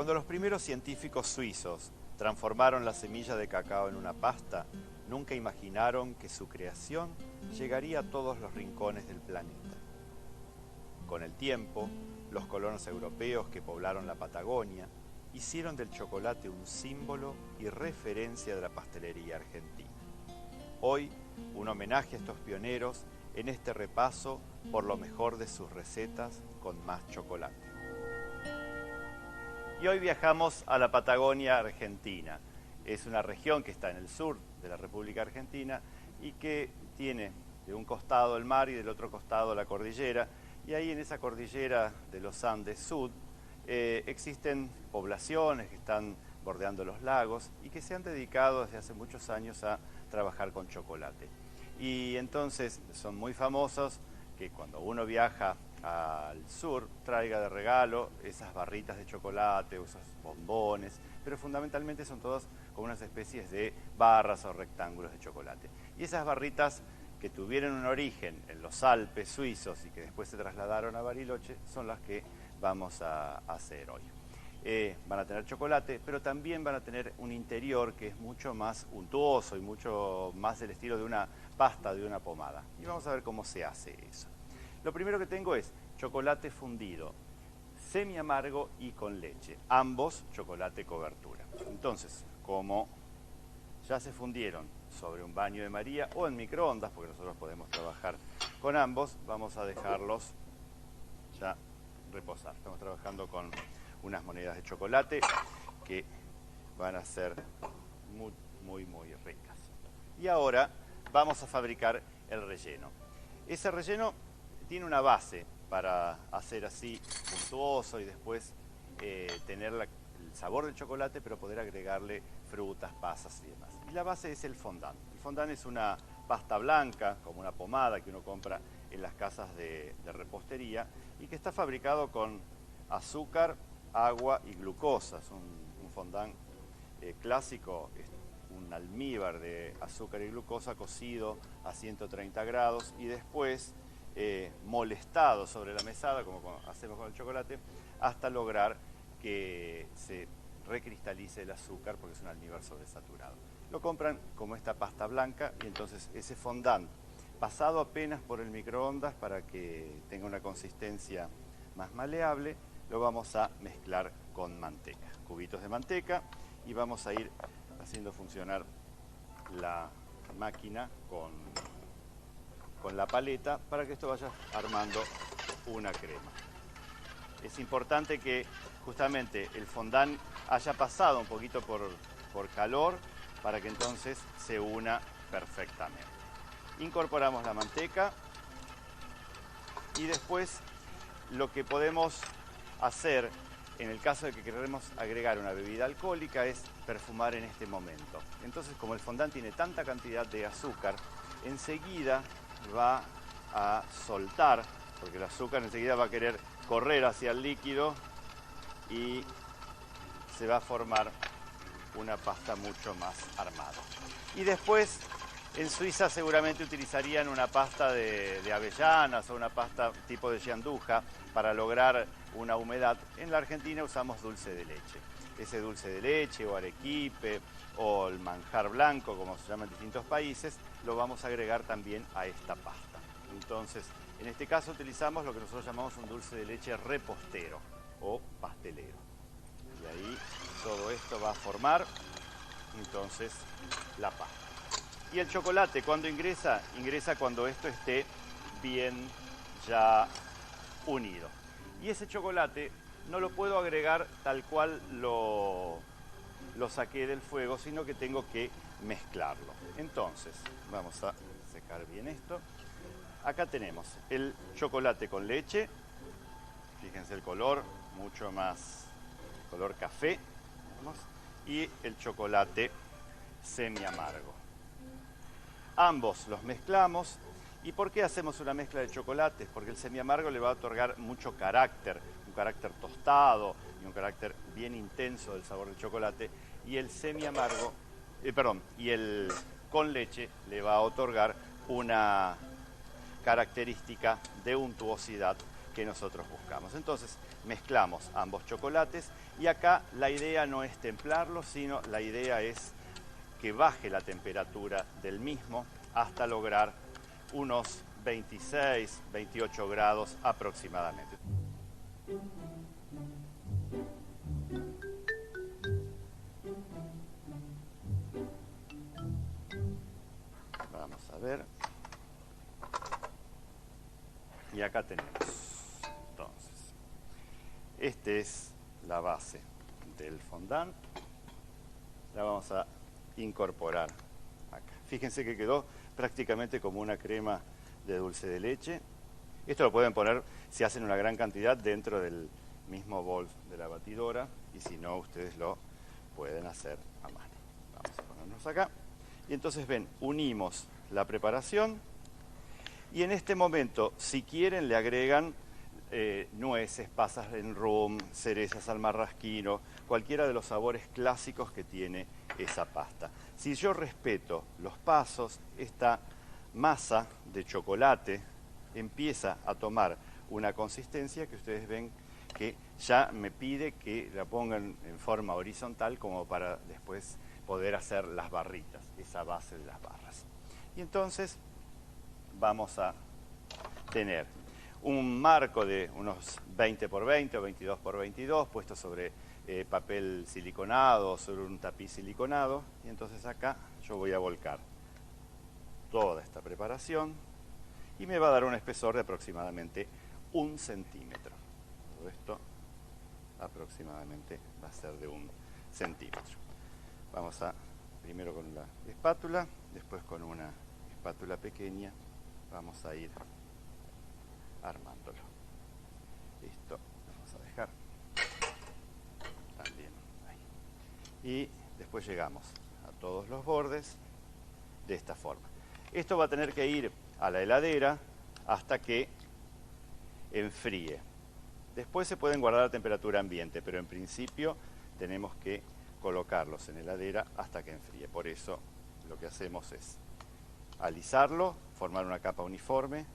Cuando los primeros científicos suizos transformaron la semilla de cacao en una pasta, nunca imaginaron que su creación llegaría a todos los rincones del planeta. Con el tiempo, los colonos europeos que poblaron la Patagonia hicieron del chocolate un símbolo y referencia de la pastelería argentina. Hoy, un homenaje a estos pioneros en este repaso por lo mejor de sus recetas con más chocolate. Y hoy viajamos a la Patagonia Argentina. Es una región que está en el sur de la República Argentina y que tiene de un costado el mar y del otro costado la cordillera. Y ahí en esa cordillera de los Andes Sud existen poblaciones que están bordeando los lagos y que se han dedicado desde hace muchos años a trabajar con chocolate. Y entonces son muy famosos que cuando uno viaja al sur traiga de regalo esas barritas de chocolate o esos bombones, pero fundamentalmente son todas como unas especies de barras o rectángulos de chocolate. Y esas barritas que tuvieron un origen en los Alpes suizos y que después se trasladaron a Bariloche son las que vamos a hacer hoy. Van a tener chocolate, pero también van a tener un interior que es mucho más untuoso y mucho más del estilo de una pasta, de una pomada. Y vamos a ver cómo se hace eso. Lo primero que tengo es chocolate fundido, semi amargo y con leche, ambos chocolate cobertura. Entonces, como ya se fundieron sobre un baño de María o en microondas, porque nosotros podemos trabajar con ambos, vamos a dejarlos ya reposar. Estamos trabajando con unas monedas de chocolate que van a ser muy ricas. Y ahora vamos a fabricar el relleno. Ese relleno tiene una base para hacer así untuoso y después tener el sabor del chocolate, pero poder agregarle frutas, pasas y demás. Y la base es el fondant. El fondant es una pasta blanca, como una pomada que uno compra en las casas de repostería y que está fabricado con azúcar, agua y glucosa. Es un fondant clásico, es un almíbar de azúcar y glucosa cocido a 130 grados y después molestado sobre la mesada, como hacemos con el chocolate, hasta lograr que se recristalice el azúcar porque es un almíbar sobresaturado. Lo compran como esta pasta blanca y entonces ese fondant pasado apenas por el microondas para que tenga una consistencia más maleable, lo vamos a mezclar con manteca, cubitos de manteca, y vamos a ir haciendo funcionar la máquina con la paleta para que esto vaya armando una crema. Es importante que justamente el fondant haya pasado un poquito por calor para que entonces se una perfectamente. Incorporamos la manteca y después lo que podemos hacer en el caso de que queremos agregar una bebida alcohólica es perfumar en este momento. Entonces, como el fondant tiene tanta cantidad de azúcar, enseguida va a soltar, porque el azúcar enseguida va a querer correr hacia el líquido y se va a formar una pasta mucho más armada. Y después, en Suiza seguramente utilizarían una pasta de avellanas o una pasta tipo de gianduja para lograr una humedad. En la Argentina usamos dulce de leche. Ese dulce de leche o arequipe o el manjar blanco, como se llama en distintos países, lo vamos a agregar también a esta pasta. Entonces, en este caso utilizamos lo que nosotros llamamos un dulce de leche repostero o pastelero. Y ahí todo esto va a formar entonces la pasta. Y el chocolate, ¿cuándo ingresa? Ingresa cuando esto esté bien ya unido. Y ese chocolate no lo puedo agregar tal cual lo saqué del fuego, sino que tengo que mezclarlo. Entonces, vamos a secar bien esto. Acá tenemos el chocolate con leche. Fíjense el color, mucho más color café. Y el chocolate semi amargo. Ambos los mezclamos. ¿Y por qué hacemos una mezcla de chocolates? Porque el semi amargo le va a otorgar mucho carácter, un carácter tostado y un carácter bien intenso del sabor del chocolate. Y el semi amargo, y el con leche le va a otorgar una característica de untuosidad que nosotros buscamos. Entonces mezclamos ambos chocolates y acá la idea no es templarlo, sino la idea es que baje la temperatura del mismo hasta lograr unos 26, 28 grados aproximadamente. Vamos a ver. Y acá tenemos. Entonces, esta es la base del fondant. La vamos a incorporar acá. Fíjense que quedó prácticamente como una crema de dulce de leche. Esto lo pueden poner, si hacen una gran cantidad, dentro del mismo bol de la batidora, y si no, ustedes lo pueden hacer a mano. Vamos a ponernos acá. Y entonces ven, unimos la preparación y en este momento, si quieren, le agregan nueces, pasas en rum, cerezas al marrasquino, cualquiera de los sabores clásicos que tiene esa pasta. Si yo respeto los pasos, esta masa de chocolate empieza a tomar una consistencia que ustedes ven que ya me pide que la pongan en forma horizontal como para después poder hacer las barritas, esa base de las barras. Y entonces vamos a tener un marco de unos 20 por 20 o 22 por 22 puesto sobre papel siliconado, sobre un tapiz siliconado, y entonces acá yo voy a volcar toda esta preparación y me va a dar un espesor de aproximadamente 1 centímetro. Todo esto aproximadamente va a ser de 1 centímetro. Vamos a, primero con la espátula, después con una espátula pequeña, vamos a ir armándolo. Listo, vamos a dejar también ahí. Y después llegamos a todos los bordes de esta forma. Esto va a tener que ir a la heladera hasta que enfríe. Después se pueden guardar a temperatura ambiente, pero en principio tenemos que colocarlos en heladera hasta que enfríe. Por eso lo que hacemos es alisarlo, formar una capa uniforme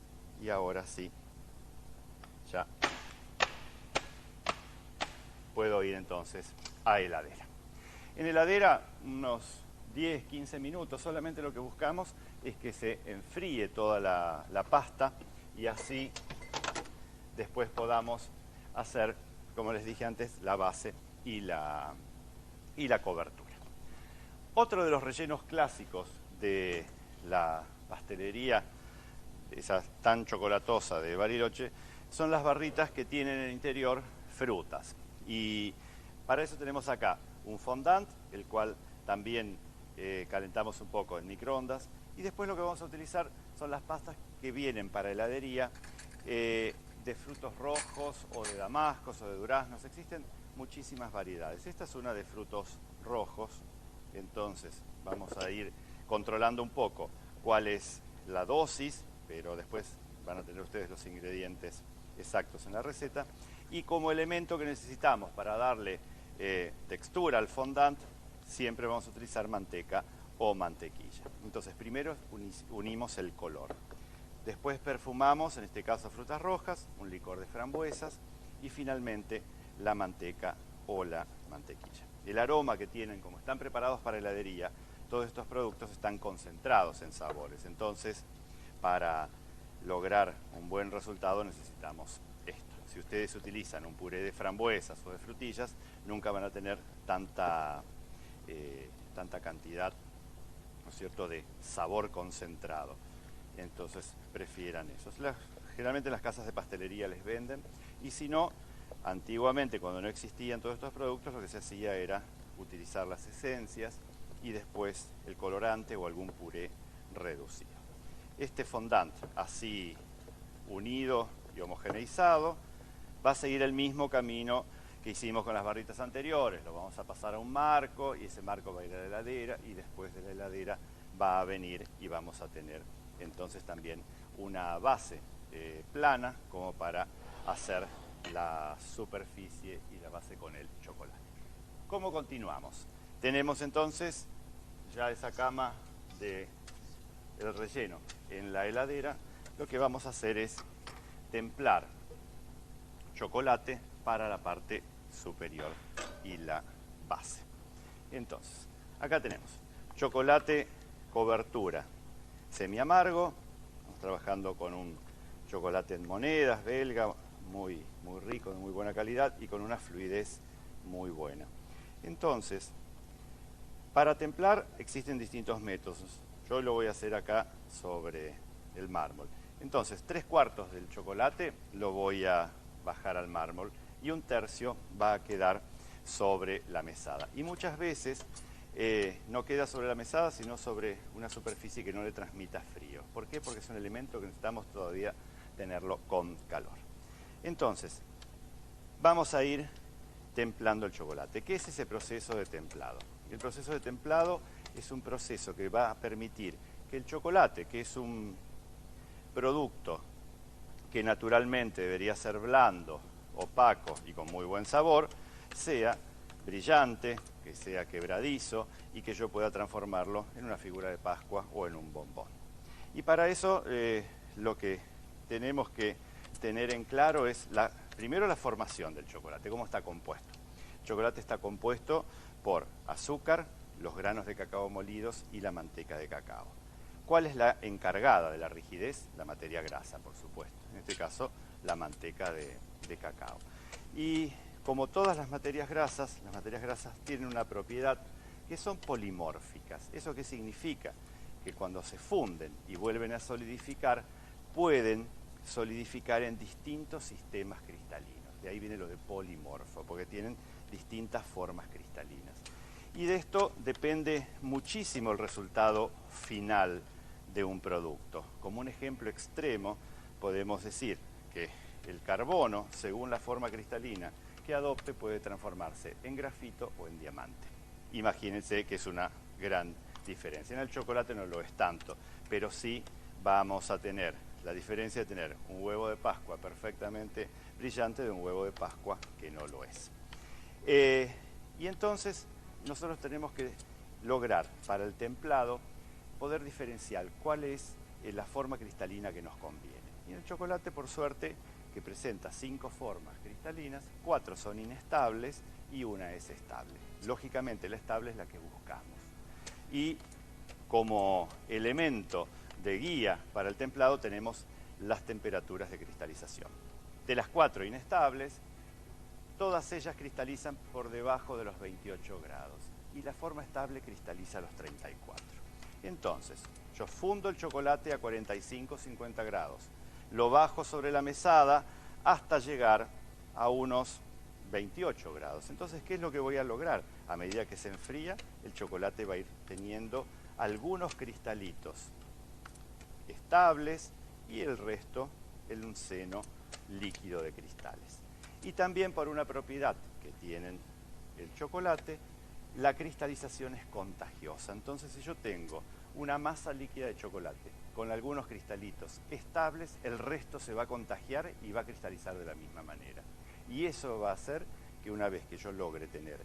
y ahora sí, ya puedo ir entonces a heladera. En heladera unos 10, 15 minutos, solamente lo que buscamos es que se enfríe toda la pasta y así después podamos hacer, como les dije antes, la base y la cobertura. Otro de los rellenos clásicos de la pastelería, esa tan chocolatosa de Bariloche, son las barritas que tienen en el interior frutas. Y para eso tenemos acá un fondant, el cual también calentamos un poco en microondas. Y después lo que vamos a utilizar son las pastas que vienen para heladería, de frutos rojos o de damascos o de duraznos. Existen muchísimas variedades. Esta es una de frutos rojos, entonces vamos a ir controlando un poco cuál es la dosis, pero después van a tener ustedes los ingredientes exactos en la receta. Y como elemento que necesitamos para darle textura al fondant, siempre vamos a utilizar manteca o mantequilla. Entonces primero unimos el color. Después perfumamos, en este caso frutas rojas, un licor de frambuesas y finalmente la manteca o la mantequilla. El aroma que tienen, como están preparados para heladería, todos estos productos están concentrados en sabores. Entonces, para lograr un buen resultado necesitamos esto. Si ustedes utilizan un puré de frambuesas o de frutillas, nunca van a tener tanta cantidad, ¿no es cierto?, de sabor concentrado. Entonces prefieran eso. Generalmente las casas de pastelería les venden, y si no, antiguamente cuando no existían todos estos productos, lo que se hacía era utilizar las esencias y después el colorante o algún puré reducido. Este fondant así unido y homogeneizado va a seguir el mismo camino que hicimos con las barritas anteriores. Lo vamos a pasar a un marco y ese marco va a ir a la heladera y después de la heladera va a venir y vamos a tener entonces también una base plana como para hacer la superficie y la base con el chocolate. ¿Cómo continuamos? Tenemos entonces ya esa cama del relleno en la heladera. Lo que vamos a hacer es templar chocolate para la parte superior y la base. Entonces, acá tenemos chocolate cobertura semi amargo. Estamos trabajando con un chocolate en monedas belga, muy rico, de muy buena calidad y con una fluidez muy buena. Entonces, para templar existen distintos métodos. Yo lo voy a hacer acá sobre el mármol. Entonces, 3/4 del chocolate lo voy a bajar al mármol y 1/3 va a quedar sobre la mesada. Y muchas veces no queda sobre la mesada, sino sobre una superficie que no le transmita frío. ¿Por qué? Porque es un elemento que necesitamos todavía tenerlo con calor. Entonces, vamos a ir templando el chocolate. ¿Qué es ese proceso de templado? El proceso de templado es un proceso que va a permitir que el chocolate, que es un producto que naturalmente debería ser blando, opaco y con muy buen sabor, sea brillante, que sea quebradizo y que yo pueda transformarlo en una figura de Pascua o en un bombón. Y para eso lo que tenemos que tener en claro es primero la formación del chocolate, cómo está compuesto. El chocolate está compuesto por azúcar, los granos de cacao molidos y la manteca de cacao. ¿Cuál es la encargada de la rigidez? La materia grasa, por supuesto. En este caso, la manteca de cacao. Y como todas las materias grasas tienen una propiedad que son polimórficas. ¿Eso qué significa? Que cuando se funden y vuelven a solidificar, pueden solidificar en distintos sistemas cristalinos. De ahí viene lo de polimorfo, porque tienen distintas formas cristalinas. Y de esto depende muchísimo el resultado final de un producto. Como un ejemplo extremo, podemos decir que el carbono, según la forma cristalina que adopte, puede transformarse en grafito o en diamante. Imagínense que es una gran diferencia. En el chocolate no lo es tanto, pero sí vamos a tener la diferencia de tener un huevo de Pascua perfectamente brillante de un huevo de Pascua que no lo es. Y entonces nosotros tenemos que lograr para el templado poder diferenciar cuál es la forma cristalina que nos conviene. Y en el chocolate, por suerte, que presenta 5 formas cristalinas, 4 son inestables y una es estable. Lógicamente la estable es la que buscamos. Y como elemento de guía para el templado tenemos las temperaturas de cristalización. De las 4 inestables, todas ellas cristalizan por debajo de los 28 grados y la forma estable cristaliza a los 34. Entonces, yo fundo el chocolate a 45-50 grados, lo bajo sobre la mesada hasta llegar a unos 28 grados. Entonces, ¿qué es lo que voy a lograr? A medida que se enfría, el chocolate va a ir teniendo algunos cristalitos estables y el resto en un seno líquido de cristales. Y también por una propiedad que tienen el chocolate, la cristalización es contagiosa. Entonces, si yo tengo una masa líquida de chocolate con algunos cristalitos estables, el resto se va a contagiar y va a cristalizar de la misma manera. Y eso va a hacer que una vez que yo logre tener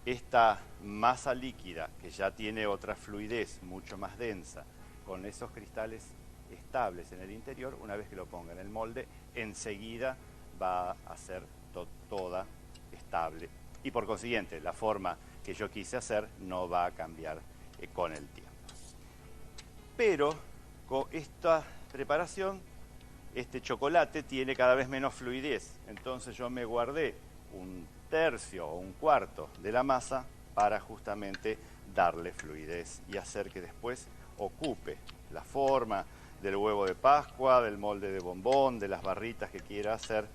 esta masa líquida, que ya tiene otra fluidez mucho más densa, con esos cristales estables en el interior, una vez que lo ponga en el molde, enseguida va a ser toda estable. Y por consiguiente, la forma que yo quise hacer no va a cambiar con el tiempo. Pero con esta preparación, este chocolate tiene cada vez menos fluidez. Entonces yo me guardé 1/3 o 1/4 de la masa para justamente darle fluidez y hacer que después ocupe la forma del huevo de Pascua, del molde de bombón, de las barritas que quiera hacer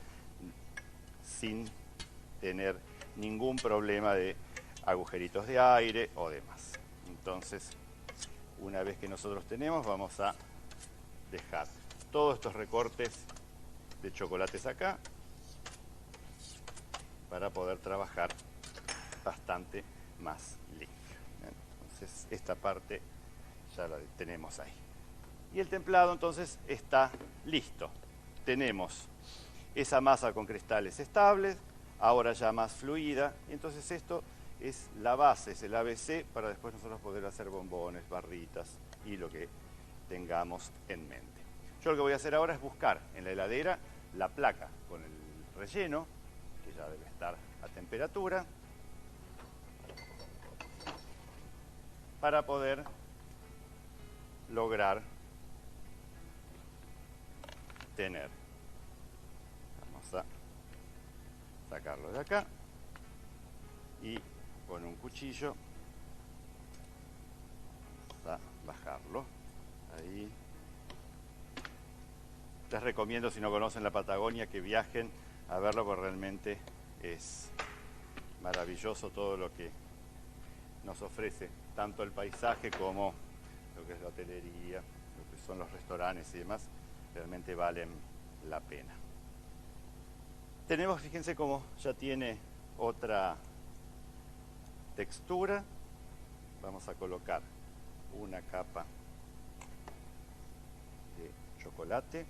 sin tener ningún problema de agujeritos de aire o demás. Entonces, una vez que nosotros tenemos, vamos a dejar todos estos recortes de chocolates acá para poder trabajar bastante más limpio. Entonces, esta parte ya la tenemos ahí. Y el templado entonces está listo. Tenemos esa masa con cristales estables, ahora ya más fluida. Entonces esto es la base, es el ABC para después nosotros poder hacer bombones, barritas y lo que tengamos en mente. Yo lo que voy a hacer ahora es buscar en la heladera la placa con el relleno, que ya debe estar a temperatura, para poder lograr tener. Vamos a sacarlo de acá y con un cuchillo vamos a bajarlo. Ahí. Les recomiendo, si no conocen la Patagonia, que viajen a verlo, porque realmente es maravilloso todo lo que nos ofrece, tanto el paisaje como lo que es la hotelería, lo que son los restaurantes y demás, realmente valen la pena. Tenemos, fíjense cómo ya tiene otra textura. Vamos a colocar una capa de chocolate.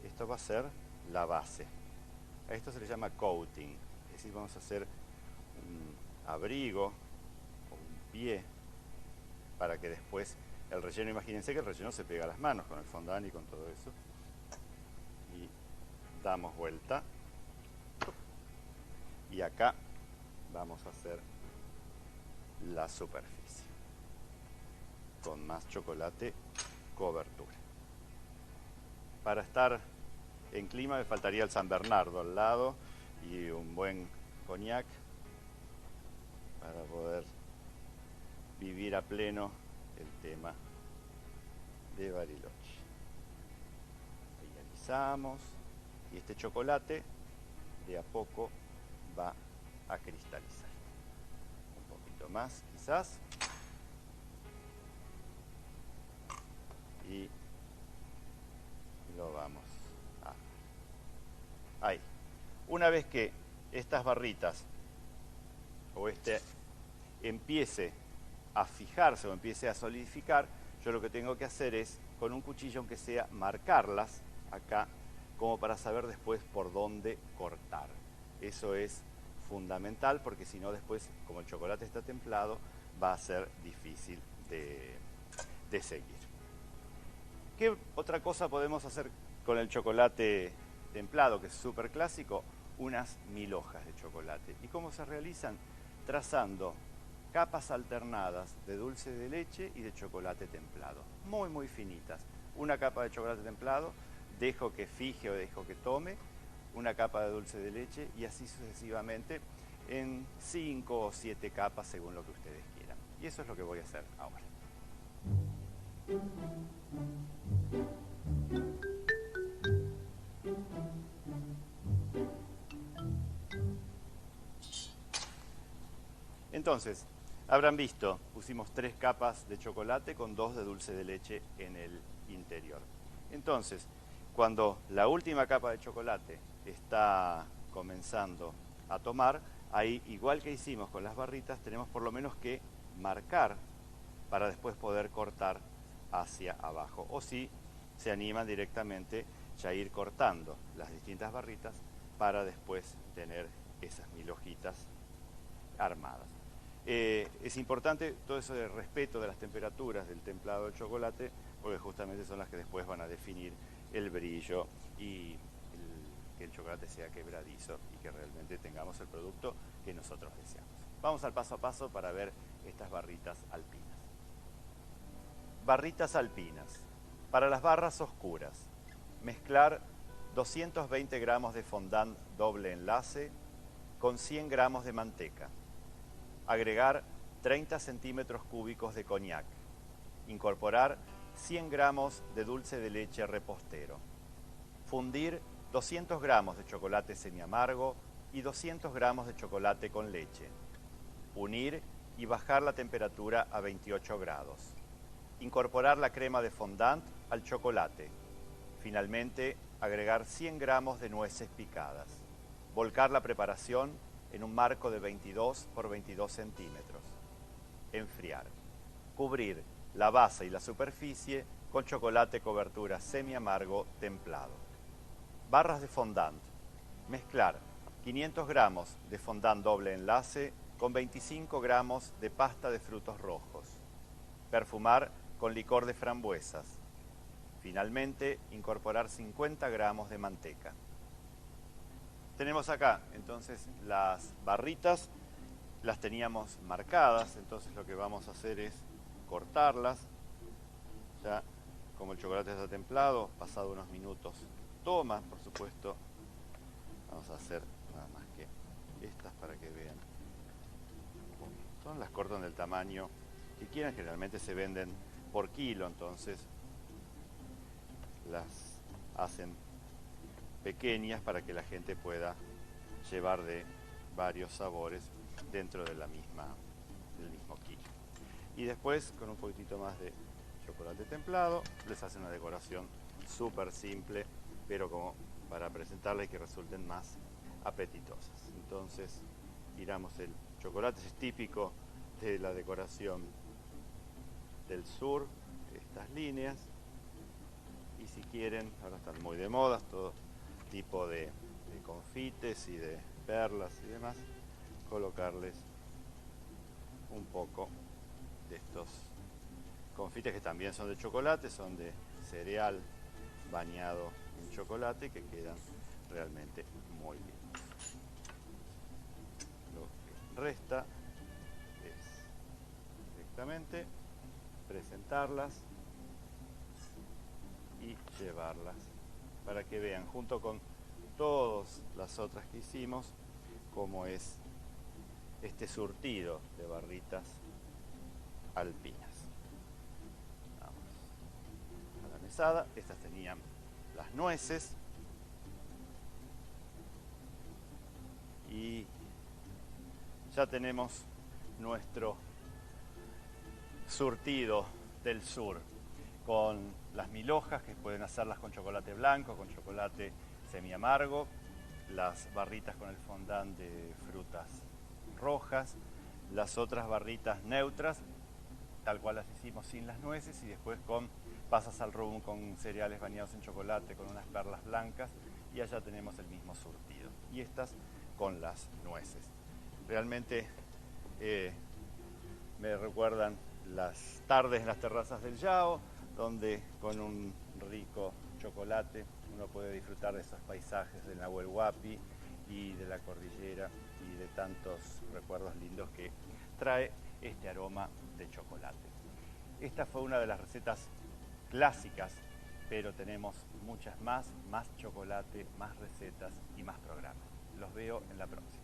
Esto va a ser la base. A esto se le llama coating, es decir, vamos a hacer un abrigo o un pie para que después el relleno, imagínense que el relleno se pega a las manos con el fondant y con todo eso. Y damos vuelta. Y acá vamos a hacer la superficie con más chocolate cobertura. Para estar en clima me faltaría el San Bernardo al lado y un buen coñac para poder vivir a pleno el tema de Bariloche. Ahí alisamos y este chocolate de a poco va a cristalizar. Un poquito más quizás. Y lo vamos a... Ahí. Una vez que estas barritas o empiece a fijarse o empiece a solidificar, yo lo que tengo que hacer es, con un cuchillo aunque sea, marcarlas acá, como para saber después por dónde cortar. Eso es fundamental, porque si no después, como el chocolate está templado, va a ser difícil de seguir. ¿Qué otra cosa podemos hacer con el chocolate templado, que es súper clásico? Unas 1000 hojas de chocolate. ¿Y cómo se realizan? Trazando capas alternadas de dulce de leche y de chocolate templado, muy muy finitas. Una capa de chocolate templado, dejo que fije o dejo que tome, una capa de dulce de leche y así sucesivamente en 5 o 7 capas según lo que ustedes quieran. Y eso es lo que voy a hacer ahora. Entonces, habrán visto, pusimos 3 capas de chocolate con 2 de dulce de leche en el interior. Entonces, cuando la última capa de chocolate está comenzando a tomar, ahí, igual que hicimos con las barritas, tenemos por lo menos que marcar para después poder cortar hacia abajo. O si se animan directamente ya ir cortando las distintas barritas para después tener esas 1000 hojitas armadas. Es importante todo eso de respeto de las temperaturas del templado del chocolate, porque justamente son las que después van a definir el brillo y que el chocolate sea quebradizo y que realmente tengamos el producto que nosotros deseamos. Vamos al paso a paso para ver estas barritas alpinas. Barritas alpinas. Para las barras oscuras, mezclar 220 gramos de fondant doble enlace con 100 gramos de manteca. Agregar 30 centímetros cúbicos de coñac. Incorporar 100 gramos de dulce de leche repostero. Fundir 200 gramos de chocolate semiamargo y 200 gramos de chocolate con leche. Unir y bajar la temperatura a 28 grados. Incorporar la crema de fondant al chocolate. Finalmente, agregar 100 gramos de nueces picadas. Volcar la preparación en un marco de 22 por 22 centímetros. Enfriar. Cubrir la base y la superficie con chocolate cobertura semiamargo templado. Barras de fondant. Mezclar 500 gramos de fondant doble enlace con 25 gramos de pasta de frutos rojos. Perfumar con licor de frambuesas. Finalmente, incorporar 50 gramos de manteca. tenemos acá, entonces, las barritas las teníamos marcadas, entonces lo que vamos a hacer es cortarlas. Ya, como el chocolate está templado, pasado unos minutos toma, por supuesto. Vamos a hacer nada más que estas para que vean cómo son. Las cortan del tamaño que quieran, generalmente se venden por kilo, entonces las hacen pequeñas para que la gente pueda llevar de varios sabores dentro de del mismo kilo. Y después, con un poquitito más de chocolate templado, les hace una decoración súper simple, pero como para presentarles que resulten más apetitosas. Entonces, tiramos el chocolate, es típico de la decoración del sur, estas líneas. Y si quieren, ahora están muy de moda, todo tipo de confites y de perlas y demás, colocarles un poco de estos confites que también son de chocolate, son de cereal bañado en chocolate, que quedan realmente muy bien. Lo que resta es directamente presentarlas y llevarlas para que vean, junto con todas las otras que hicimos, cómo es este surtido de barritas alpinas. Vamos a la mesada. Estas tenían las nueces y ya tenemos nuestro surtido del sur, con las mil hojas, que pueden hacerlas con chocolate blanco, con chocolate semi-amargo, las barritas con el fondant de frutas rojas, las otras barritas neutras, tal cual las hicimos sin las nueces, y después con pasas al rum, con cereales bañados en chocolate, con unas perlas blancas, y allá tenemos el mismo surtido. Y estas con las nueces. Realmente me recuerdan las tardes en las terrazas del Yao, donde con un rico chocolate uno puede disfrutar de esos paisajes del Nahuel Huapi y de la cordillera y de tantos recuerdos lindos que trae este aroma de chocolate. Esta fue una de las recetas clásicas, pero tenemos muchas más chocolate, más recetas y más programas. Los veo en la próxima.